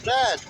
Set.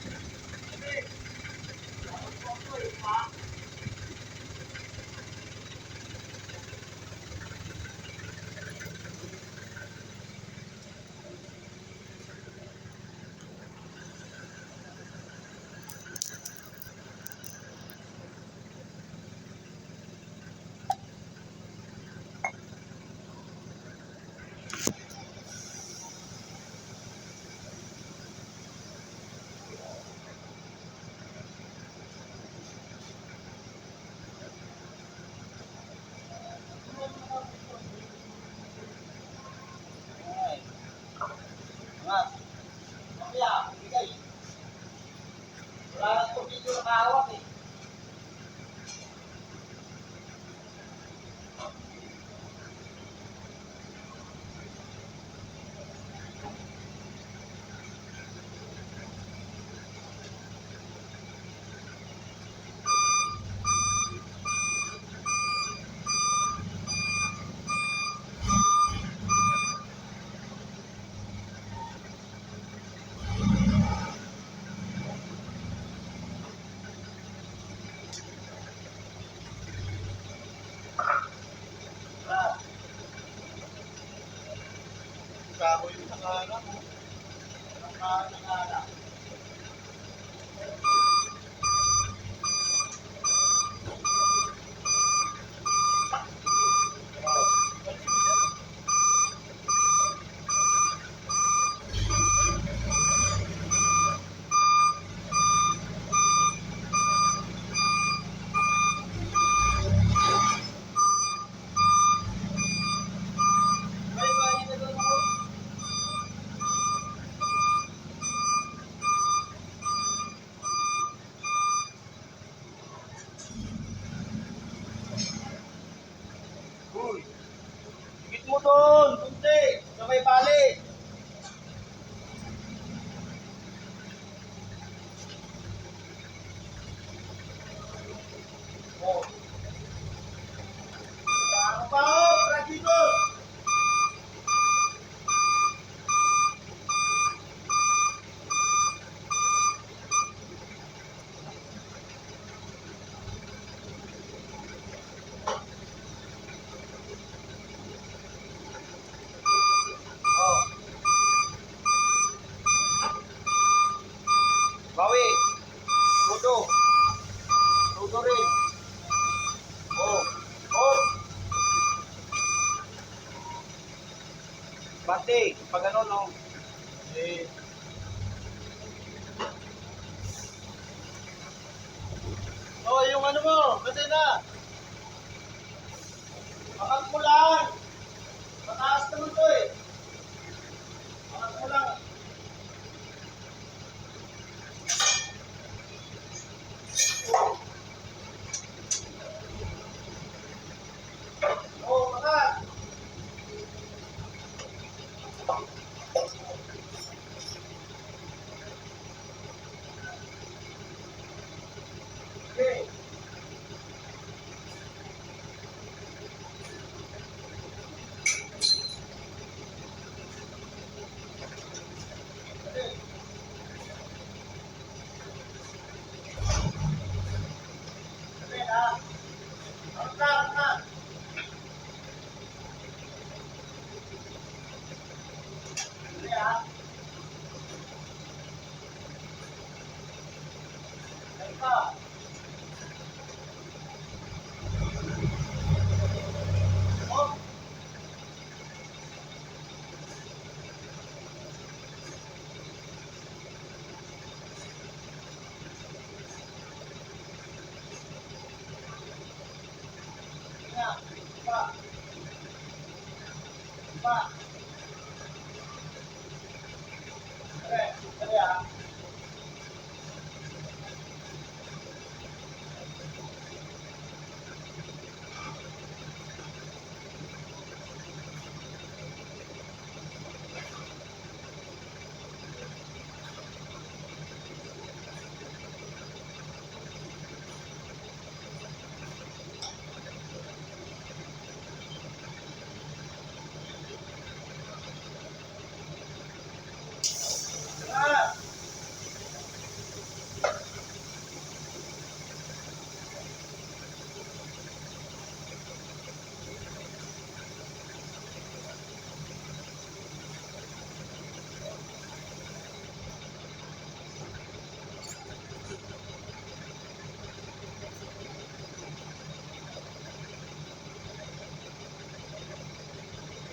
Kahoy yung nakaharap mo. Nakaharap. Uy, higit mo doon, kunti, sa may bali. Oh. Ano pa ho, Francisco? Oh. Bawi. Tudo. Tudo rin. Oh. Oh. Bati, pag ano, no? Eh. Oh, yung ano mo, kasi na. Makat mo lang. Mataas naman to eh. Makat mo lang. Oh, makat. Okay. Okay, ah. Makat. Okay, ah. Ayun pa. Oh. Nga. Pa. Pa. Okay. Okay, ah. Ah.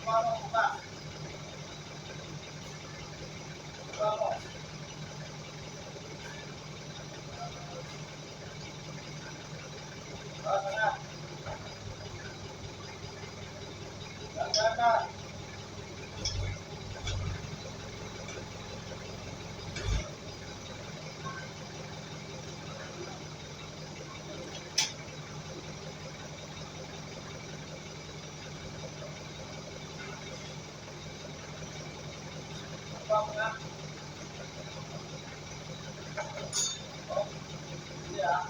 Paano mo ba? Paano? Paano na? Ganda. Paano na? Oh, hindi ah.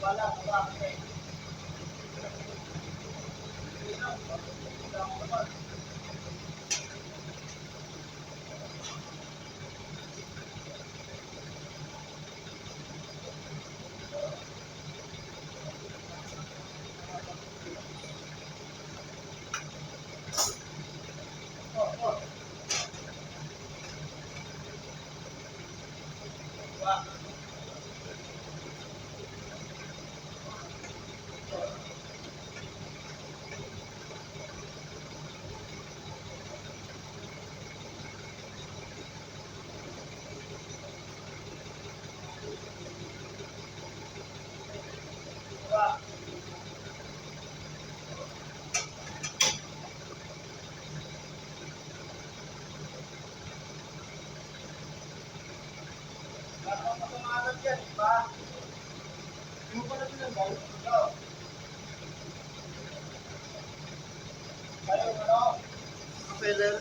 Wala, wala. Hindi na. Wala ako naman. Oh, oh. Wala. Wala. Wala akong matumalag yan, di ba? Hindi mo pala tinanggal? Oo. Kayo, ano? Propeller?